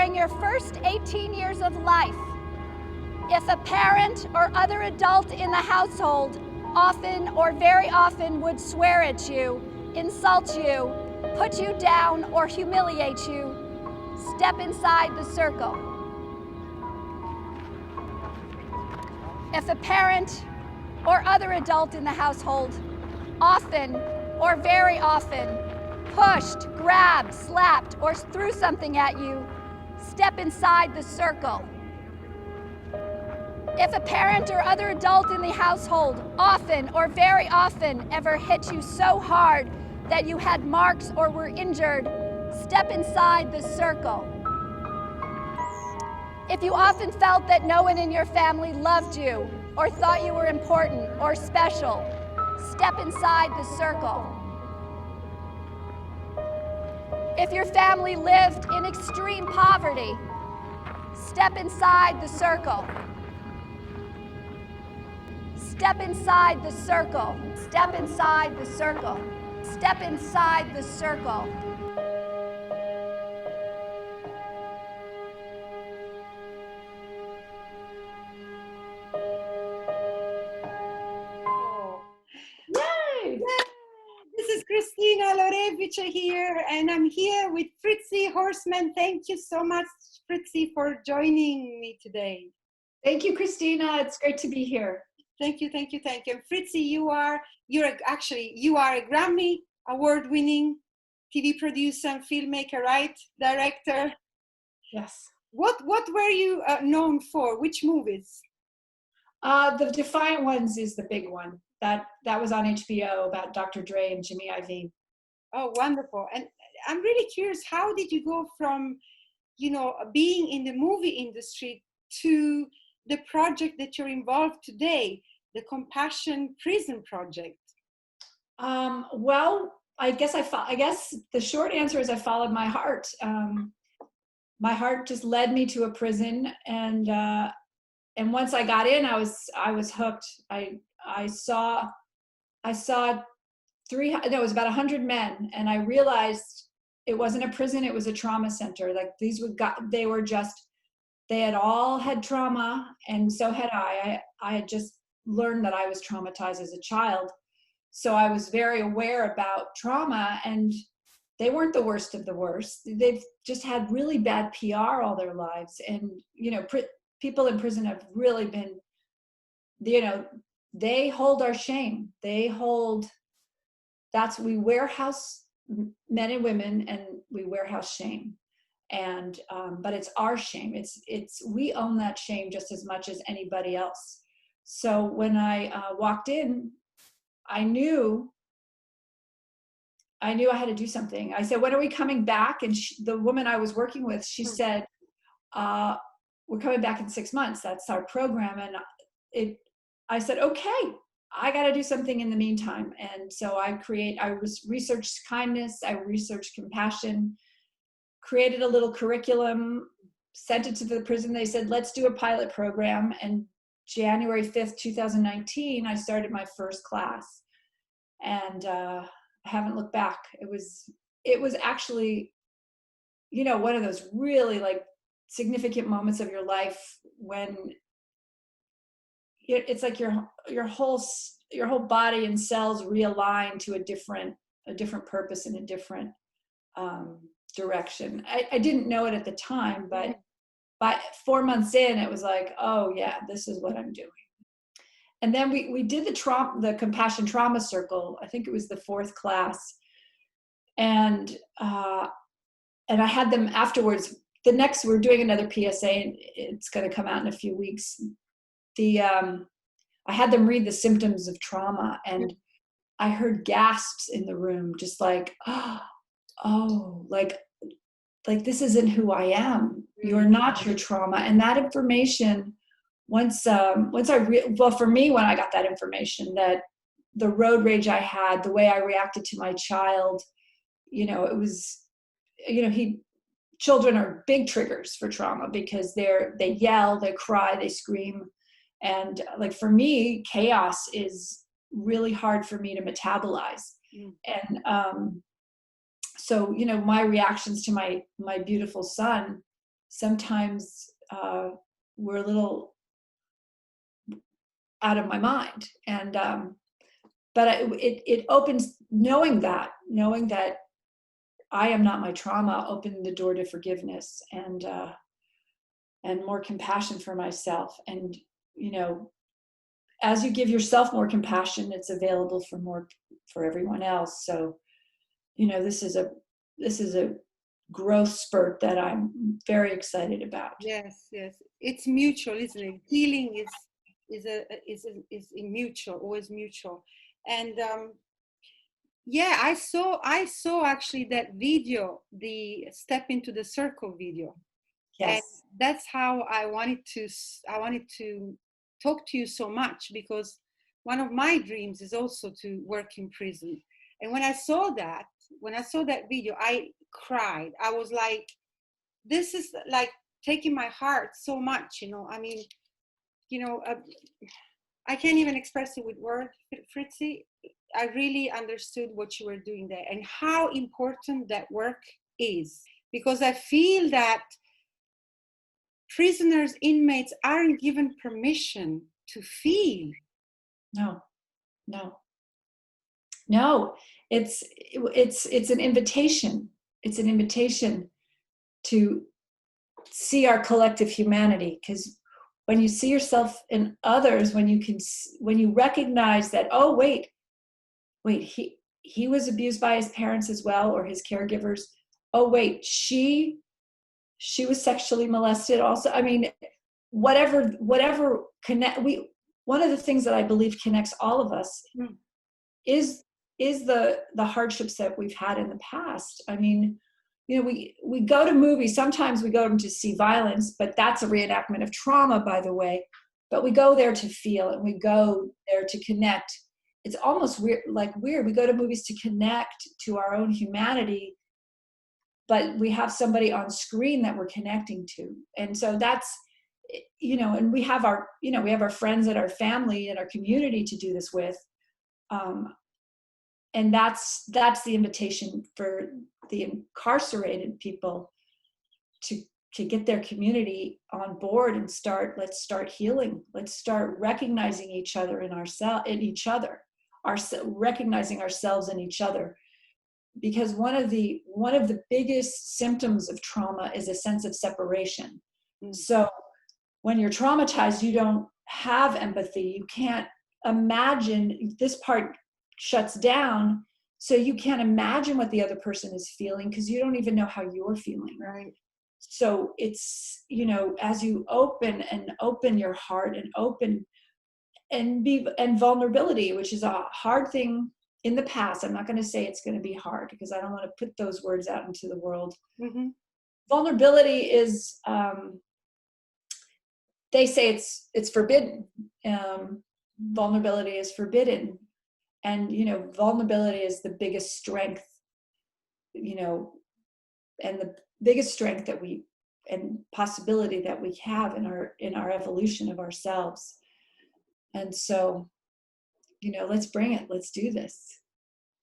during your first 18 years of life, if a parent or other adult in the household often or very often would swear at you, insult you, put you down, or humiliate you, step inside the circle. If a parent or other adult in the household often or very often pushed, grabbed, slapped, or threw something at you, step inside the circle. If a parent or other adult in the household often or very often ever hit you so hard that you had marks or were injured, step inside the circle. If you often felt that no one in your family loved you or thought you were important or special, step inside the circle. If your family lived in extreme poverty, step inside the circle. Step inside the circle. Step inside the circle. Step inside the circle. Yay! This is Cristina Lorefice here, and I'm here with Fritzi Horstman. Thank you so much, Fritzi, for joining me today. Thank you, Cristina. It's great to be here. Thank you, thank you, thank you. And Fritzi, you are a Grammy award-winning TV producer and filmmaker, right? Director. Yes. What were you known for? Which movies? The Defiant ones is the big one. That was on HBO about Dr. Dre and Jimmy Iovine. Oh, wonderful. And I'm really curious, how did you go from, being in the movie industry to the project that you're involved today, the Compassion Prison Project? Well, I guess the short answer is I followed my heart. My heart just led me to a prison, and once I got in, I was hooked. I saw it was about 100 men, and I realized it wasn't a prison, it was a trauma center. Like they had all had trauma, and so had I. I had just learned that I was traumatized as a child. So I was very aware about trauma, and they weren't the worst of the worst. They've just had really bad PR all their lives. And, people in prison have really been, they hold our shame. We warehouse men and women, and we warehouse shame. And, but it's our shame. We own that shame just as much as anybody else. So when I walked in, I knew I had to do something. I said, when are we coming back? And the woman I was working with, she said, we're coming back in 6 months. That's our program. And I said, okay, I got to do something in the meantime. And so I researched kindness. I researched compassion, created a little curriculum, sent it to the prison. They said, let's do a pilot program. And January 5th, 2019, I started my first class. And I haven't looked back. It was actually, one of those really like significant moments of your life when it's like your whole body and cells realign to a different purpose and a different direction. I didn't know it at the time, but by 4 months in, it was like, oh yeah, this is what I'm doing. And then we did the Compassion Trauma Circle. I think it was the 4th class, and I had them afterwards. We're doing another PSA, and it's going to come out in a few weeks. I had them read the symptoms of trauma, and I heard gasps in the room, just like, oh, like this isn't who I am. You're not your trauma. And that information, for me, when I got that information, that the road rage I had, the way I reacted to my child, it was, children are big triggers for trauma because they yell, they cry, they scream. And like for me, chaos is really hard for me to metabolize. And so, my reactions to my beautiful son sometimes we're a little out of my mind. And but it opens, knowing that I am not my trauma, opened the door to forgiveness and more compassion for myself. And as you give yourself more compassion, it's available for everyone else. So this is a growth spurt that I'm very excited about. Yes, it's mutual, isn't it? Healing is mutual, always mutual. And I saw actually that video, the Step into the Circle video. Yes. And that's how I wanted to talk to you so much, because one of my dreams is also to work in prison. And when I saw that video, I cried. I was like, this is like taking my heart so much, I mean, I can't even express it with words, Fritzi. I really understood what you were doing there and how important that work is, because I feel that prisoners, inmates aren't given permission to feel. No. It's an invitation. It's an invitation to see our collective humanity, because when you see yourself in others, when you recognize that, oh wait, he was abused by his parents as well, or his caregivers. Oh wait, she was sexually molested also. I mean, whatever one of the things that I believe connects all of us is the hardships that we've had in the past. I mean, we go to movies, sometimes we go to see violence, but that's a reenactment of trauma, by the way. But we go there to feel, and we go there to connect. It's almost weird. We go to movies to connect to our own humanity, but we have somebody on screen that we're connecting to. And so that's, and we have our friends and our family and our community to do this with. And that's the invitation for the incarcerated people to get their community on board and let's start healing. Let's start recognizing each other recognizing ourselves in each other. Because one of the biggest symptoms of trauma is a sense of separation. So when you're traumatized, you don't have empathy. You can't imagine, this part shuts down, so you can't imagine what the other person is feeling, because you don't even know how you're feeling. Right. So it's, as you open your heart and vulnerability, which is a hard thing in the past. I'm not going to say it's going to be hard, because I don't want to put those words out into the world. Mm-hmm. Vulnerability is, they say it's forbidden. Vulnerability is forbidden. And, vulnerability is the biggest strength, and the biggest strength and possibility that we have in our evolution of ourselves. And so, let's bring it. Let's do this.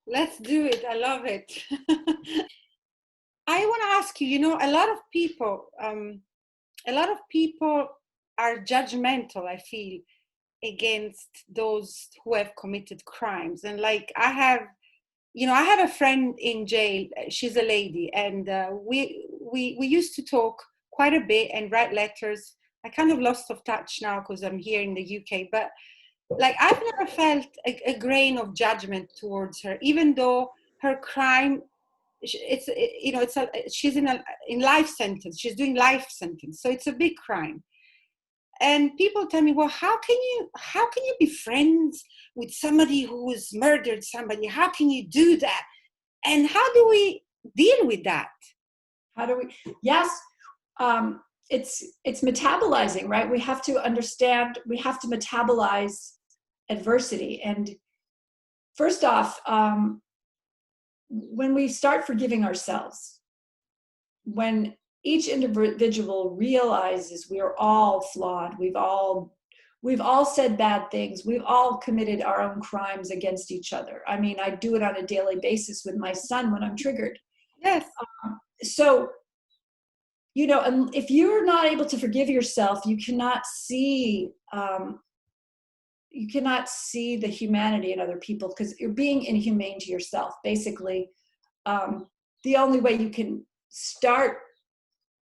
Let's do it. I love it. I want to ask you, a lot of people are judgmental, I feel, against those who have committed crimes. And like, I have a friend in jail. She's a lady, and we used to talk quite a bit and write letters. I kind of lost of touch now because I'm here in the UK, but like, I've never felt a grain of judgment towards her, even though her crime, she's in life sentence. She's doing life sentence, so it's a big crime. And people tell me, well, how can you be friends with somebody who's murdered somebody? How can you do that? And how do we deal with that? Yes. It's metabolizing, right? We have to understand, we have to metabolize adversity. And first off, when we start forgiving ourselves, when each individual realizes we are all flawed, we've all said bad things, we've all committed our own crimes against each other. I mean, I do it on a daily basis with my son when I'm triggered. Yes. So, and if you're not able to forgive yourself, you cannot see the humanity in other people, because you're being inhumane to yourself. Basically, the only way you can start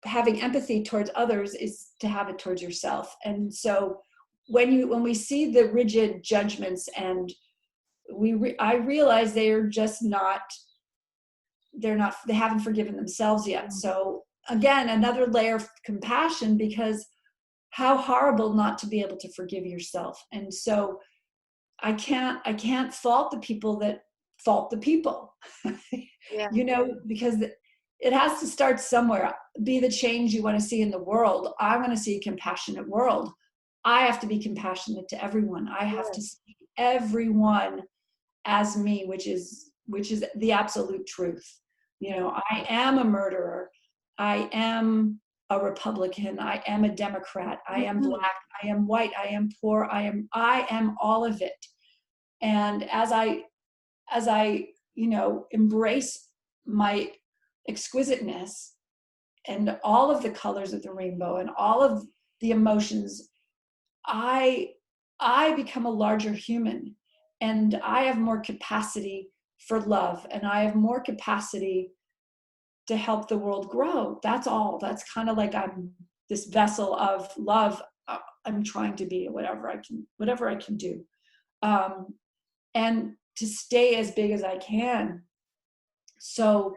having empathy towards others is to have it towards yourself. And so when we see the rigid judgments, and I realize they haven't forgiven themselves yet. So again, another layer of compassion, because how horrible not to be able to forgive yourself. And so I can't fault the people that fault the people. Yeah. Because it has to start somewhere. Be the change you want to see in the world. I want to see a compassionate world. I have to be compassionate to everyone. I have to see everyone as me, which is the absolute truth. I am a murderer. I am a Republican. I am a Democrat. I am Black. I am white. I am poor. I am all of it. And as I embrace my exquisiteness and all of the colors of the rainbow and all of the emotions, I become a larger human, and I have more capacity for love, and I have more capacity to help the world grow. That's all. That's kind of like I'm this vessel of love. I'm trying to be whatever I can do, and to stay as big as I can, so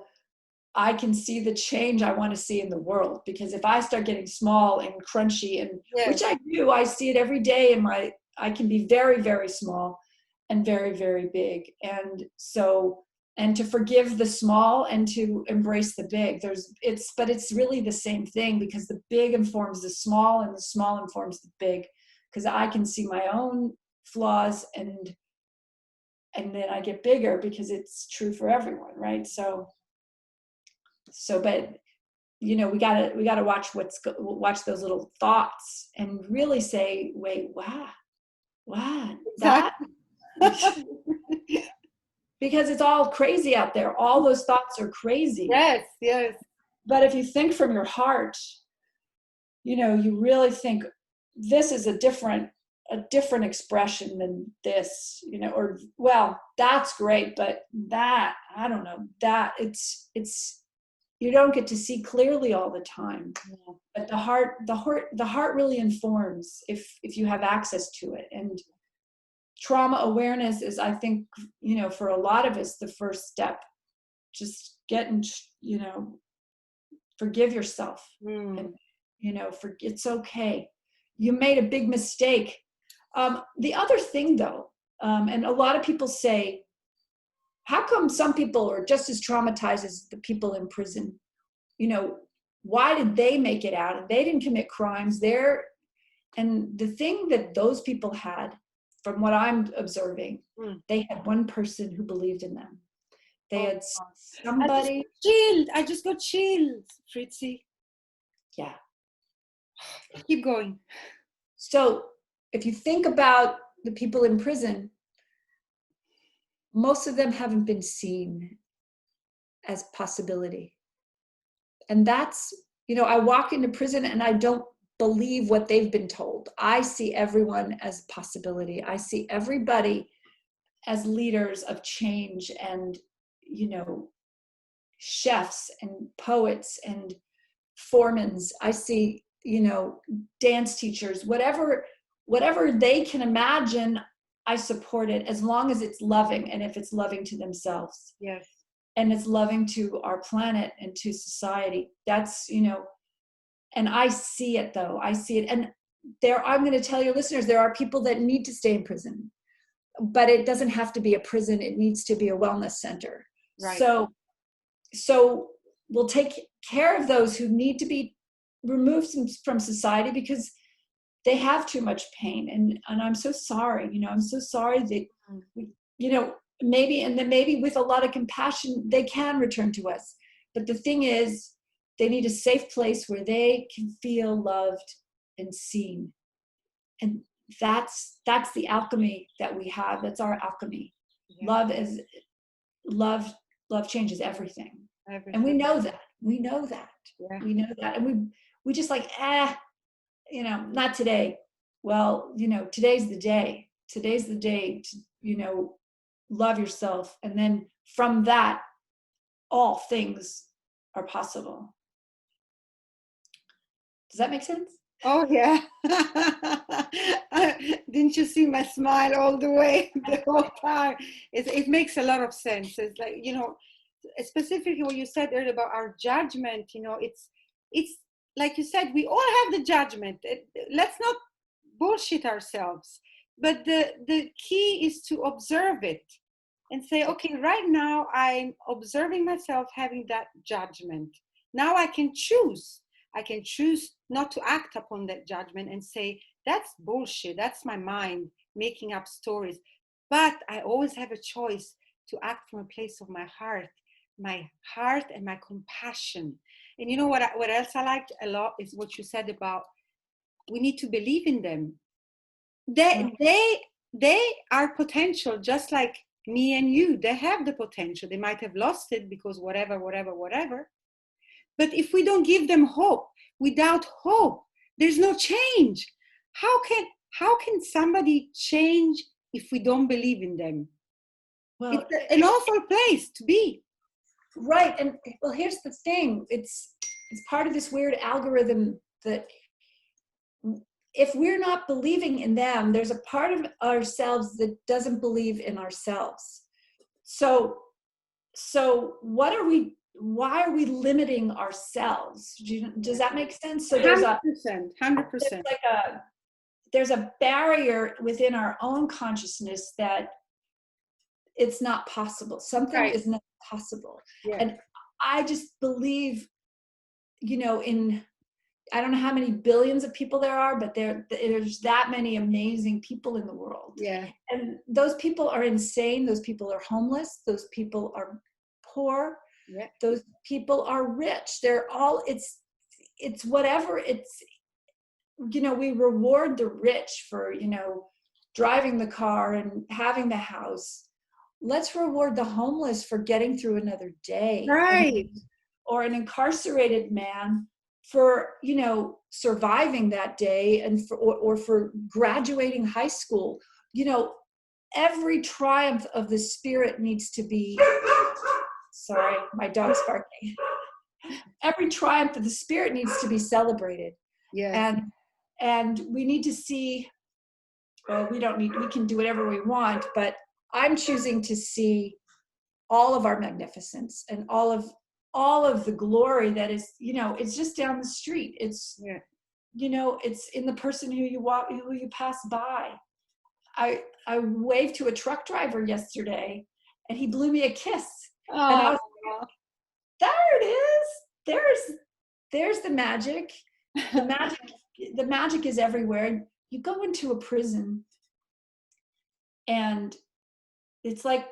I can see the change I want to see in the world. Because if I start getting small and crunchy, and which I do, I see it every day I can be very, very small and very, very big. And so, and to forgive the small and to embrace the big, but it's really the same thing, because the big informs the small and the small informs the big, because I can see my own flaws, and then I get bigger, because it's true for everyone, right? So, but we gotta watch those little thoughts and really say, wait, what that? Because it's all crazy out there. All those thoughts are crazy. Yes. But if you think from your heart, you really think this is a different expression than this, or, well, that's great, but that, I don't know, that it's you don't get to see clearly all the time. But the heart really informs if you have access to it. And trauma awareness is, I think, for a lot of us, the first step. Just forgive yourself. And it's okay. You made a big mistake. The other thing, though, and a lot of people say, how come some people are just as traumatized as the people in prison? Why did they make it out? And they didn't commit crimes there. And the thing that those people had, from what I'm observing, they had one person who believed in them. They had somebody. I just got chilled, Fritzi. Yeah. Keep going. So if you think about the people in prison, most of them haven't been seen as possibility. And that's, I walk into prison and I don't believe what they've been told. I see everyone as possibility. I see everybody as leaders of change, and, chefs and poets and foremans. I see, dance teachers, whatever they can imagine, I support it, as long as it's loving, and if it's loving to themselves. Yes. And it's loving to our planet and to society. That's, and I see it, though. I see it. And I'm going to tell your listeners, there are people that need to stay in prison, but it doesn't have to be a prison. It needs to be a wellness center. Right. So we'll take care of those who need to be removed from society because they have too much pain. And I'm so sorry, I'm so sorry that, maybe with a lot of compassion, they can return to us. But the thing is, they need a safe place where they can feel loved and seen. And that's the alchemy that we have. That's our alchemy. Yeah. Love changes everything. And we know that. We know that. Yeah. We know that. And we just like, not today. Well, today's the day. Today's the day to, love yourself. And then from that, all things are possible. Does that make sense? Oh, yeah. Didn't you see my smile all the way the whole time? It makes a lot of sense. It's like, specifically what you said earlier about our judgment, it's like you said, we all have the judgment. Let's not bullshit ourselves. But the key is to observe it and say, okay, right now I'm observing myself having that judgment. Now I can choose. I can choose not to act upon that judgment and say, that's bullshit. That's my mind making up stories. But I always have a choice to act from a place of my heart and my compassion. And you know what else I liked a lot is what you said about we need to believe in them. They are potential, just like me and you. They have the potential. They might have lost it because whatever. But if we don't give them hope, without hope, there's no change. How can somebody change if we don't believe in them? Well, it's an awful place to be. Right. And well, here's the thing. It's part of this weird algorithm that if we're not believing in them, there's a part of ourselves that doesn't believe in ourselves. So why are we limiting ourselves? Does that make sense? So there's 100%. There's a barrier within our own consciousness that it's not possible. Something right. is not possible. Yeah. And I just believe, I don't know how many billions of people there are, but there's that many amazing people in the world. Yeah. And those people are insane. Those people are homeless. Those people are poor. Yeah. Those people are rich. They're all, it's whatever. It's, we reward the rich for, driving the car and having the house. Let's reward the homeless for getting through another day. Right. Or an incarcerated man for, surviving that day and for graduating high school. Every triumph of the spirit needs to be, sorry, my dog's barking. Every triumph of the spirit needs to be celebrated. Yeah. And we need to see, well, we can do whatever we want, but I'm choosing to see all of our magnificence and all of the glory that is, it's just down the street. It's, it's in the person who you pass by. I waved to a truck driver yesterday and he blew me a kiss. Oh. And I was like, there it is. There's the magic. The magic is everywhere. You go into a prison and it's like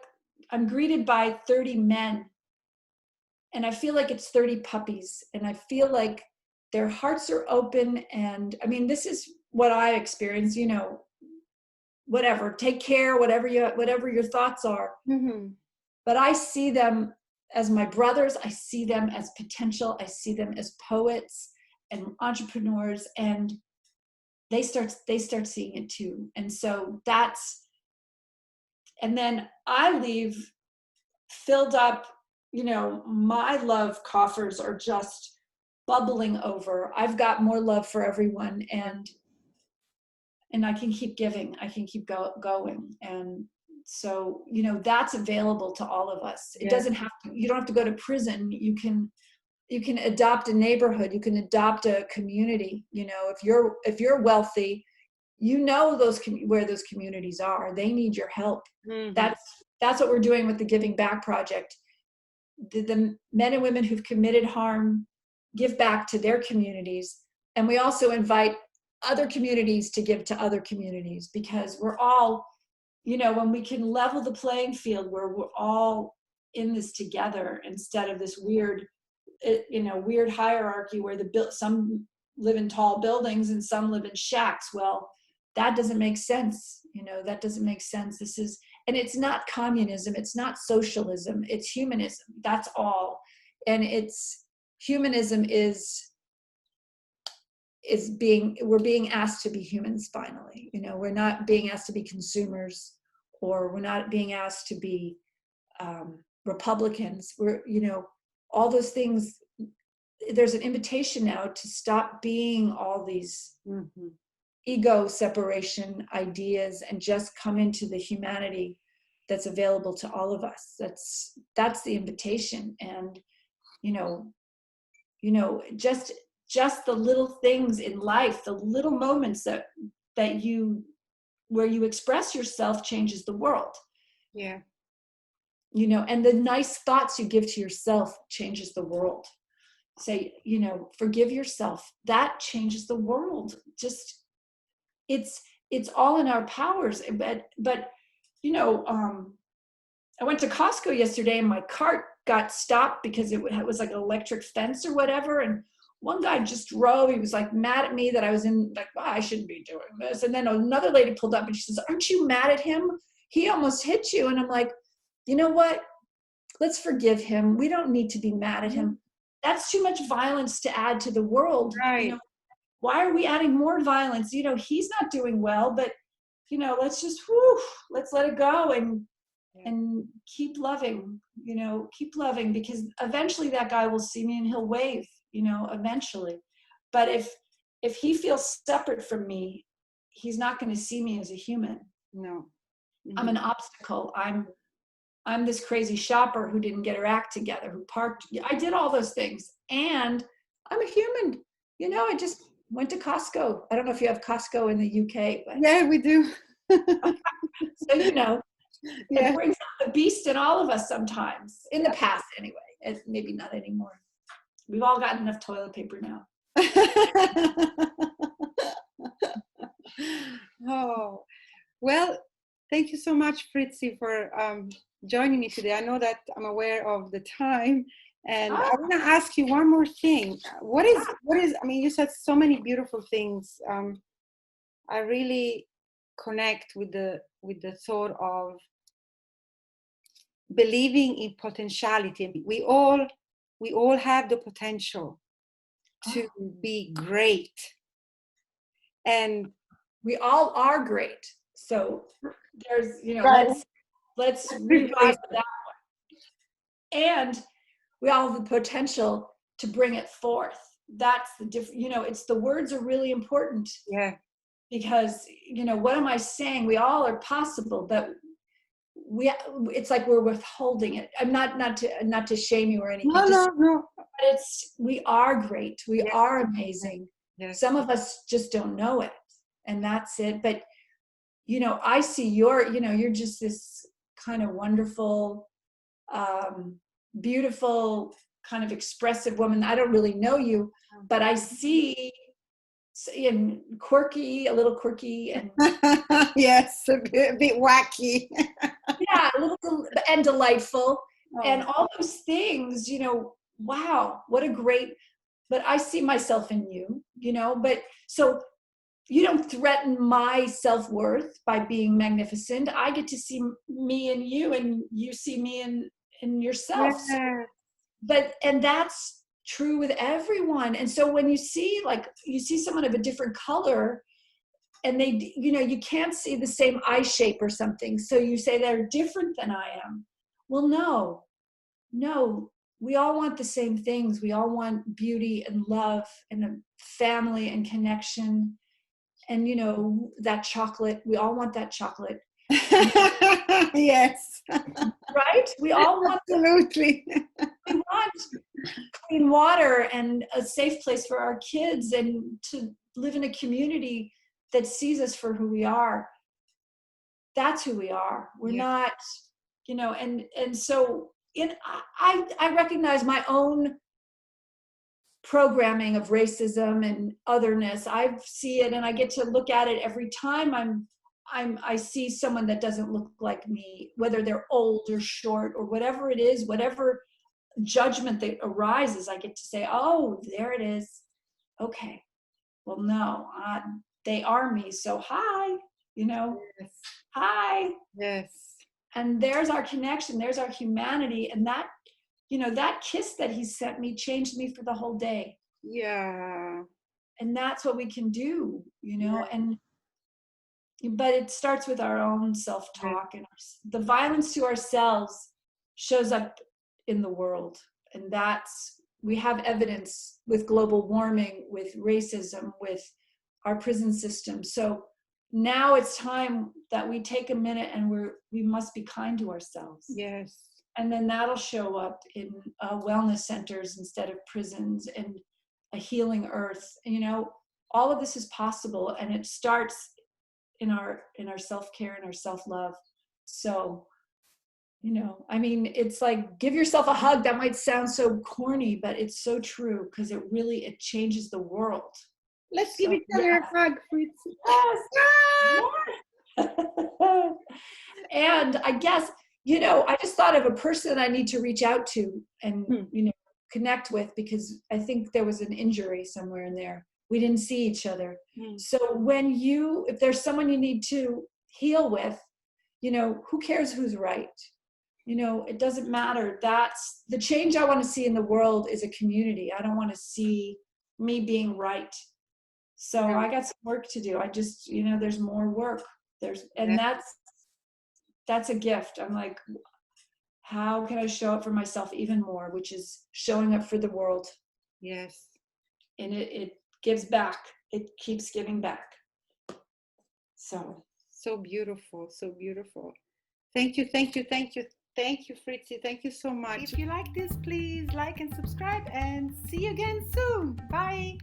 I'm greeted by 30 men and I feel like it's 30 puppies and I feel like their hearts are open. And I mean, this is what I experience, whatever, take care, whatever your thoughts are. Mm-hmm. But I see them as my brothers. I see them as potential. I see them as poets and entrepreneurs, and they start seeing it too. And so and then I leave filled up, my love coffers are just bubbling over. I've got more love for everyone, and I can keep giving. I can keep going. And so, that's available to all of us. It doesn't have to, you don't have to go to prison. You can adopt a neighborhood. You can adopt a community. If you're wealthy, where those communities are. They need your help. Mm-hmm. That's what we're doing with the Giving Back Project. The men and women who've committed harm give back to their communities. And we also invite other communities to give to other communities, because we're all, when we can level the playing field where we're all in this together instead of this weird hierarchy where some live in tall buildings and some live in shacks. Well, that doesn't make sense. That doesn't make sense. And it's not communism. It's not socialism. It's humanism. That's all. And it's humanism we're being asked to be humans finally. You know, we're not being asked to be consumers, or we're not being asked to be Republicans. We're, you know, all those things. There's an invitation now to stop being all these ego separation ideas and just come into the humanity that's available to all of us. That's the invitation. And you know, just the little things in life, the little moments that you, where you express yourself, changes the world. Yeah. You know, and the nice thoughts you give to yourself changes the world. Say, you know, forgive yourself. That changes the world. Just, it's all in our powers. But you know, I went to Costco yesterday and my cart got stopped because it was like an electric fence or whatever. And one guy just drove. He was like mad at me that I was in, like, oh, I shouldn't be doing this. And then another lady pulled up and she says, aren't you mad at him? He almost hit you. And I'm like, you know what? Let's forgive him. We don't need to be mad at him. That's too much violence to add to the world. Right. You know, why are we adding more violence? You know, he's not doing well, but you know, let's let it go and keep loving, you know, keep loving, because eventually that guy will see me and he'll wave, you know, eventually. But if he feels separate from me, he's not going to see me as a human. No. I'm an obstacle. I'm this crazy shopper who didn't get her act together, who parked. I did all those things, and I'm a human. You know, I just went to Costco. I don't know if you have Costco in the UK, but Yeah, we do. so you know, Yeah. it brings out the beast in all of us sometimes. In the past, anyway. It's maybe not anymore. We've all got enough toilet paper now. Oh, well, thank you so much, Fritzi, for joining me today. I know that I'm aware of the time, and I want to ask you one more thing. What is, I mean, you said so many beautiful things. I really connect with the thought of believing in potentiality. We all have the potential to be great, and we all are great. So there's, you know, right. let's revive that one. And we all have the potential to bring it forth. That's the different, you know, it's the words are really important. Yeah. Because, you know, what am I saying? We all are possible, but it's like we're withholding it. I'm not to shame you or anything. No. But we are great. We are amazing. Yes. Some of us just don't know it, and that's it. But you know, I see you're just this kind of wonderful, beautiful, kind of expressive woman. I don't really know you, but I see in a little quirky, and yes, a bit wacky. yeah, a little and delightful, and all those things. You know, wow, what a great. But I see myself in you. You know, but so. You don't threaten my self-worth by being magnificent. I get to see me in you, and you see me in yourself. Yeah. And that's true with everyone. And so when you see someone of a different color, and they, you know, you can't see the same eye shape or something, so you say they're different than I am. Well, no, we all want the same things. We all want beauty and love and a family and connection. And, you know, that chocolate, we all want that chocolate. Yes. Right? We all want, absolutely. We want clean water and a safe place for our kids, and to live in a community that sees us for who we are. That's who we are. We're not, you know, and so I recognize my own programming of racism and otherness. I see it, and I get to look at it every time I see someone that doesn't look like me, whether they're old or short or whatever it is, whatever judgment that arises, I get to say, oh, there it is. Okay. Well, no, they are me. So hi, you know, hi. Yes. And there's our connection. There's our humanity. And that, you know, that kiss that he sent me changed me for the whole day. Yeah. And that's what we can do, you know, but it starts with our own self-talk, and the violence to ourselves shows up in the world. And we have evidence with global warming, with racism, with our prison system. So now it's time that we take a minute and we must be kind to ourselves. Yes. And then that'll show up in wellness centers instead of prisons, and a healing earth. You know, all of this is possible, and it starts in our self-care and our self-love. So, you know, I mean, it's like, give yourself a hug. That might sound so corny, but it's so true, because it changes the world. Let's give each other a hug, Fritzi. Yes. And I guess, you know, I just thought of a person I need to reach out to and, you know, connect with, because I think there was an injury somewhere in there. We didn't see each other. So if there's someone you need to heal with, you know, who cares who's right? You know, it doesn't matter. That's the change I want to see in the world, is a community. I don't want to see me being right. So I got some work to do. I just, you know, there's more work. That's a gift. I'm like, how can I show up for myself even more, which is showing up for the world. Yes. And it gives back. It keeps giving back. So beautiful. So beautiful. Thank you, Fritzi. Thank you so much. If you like this, please like and subscribe, and see you again soon. Bye.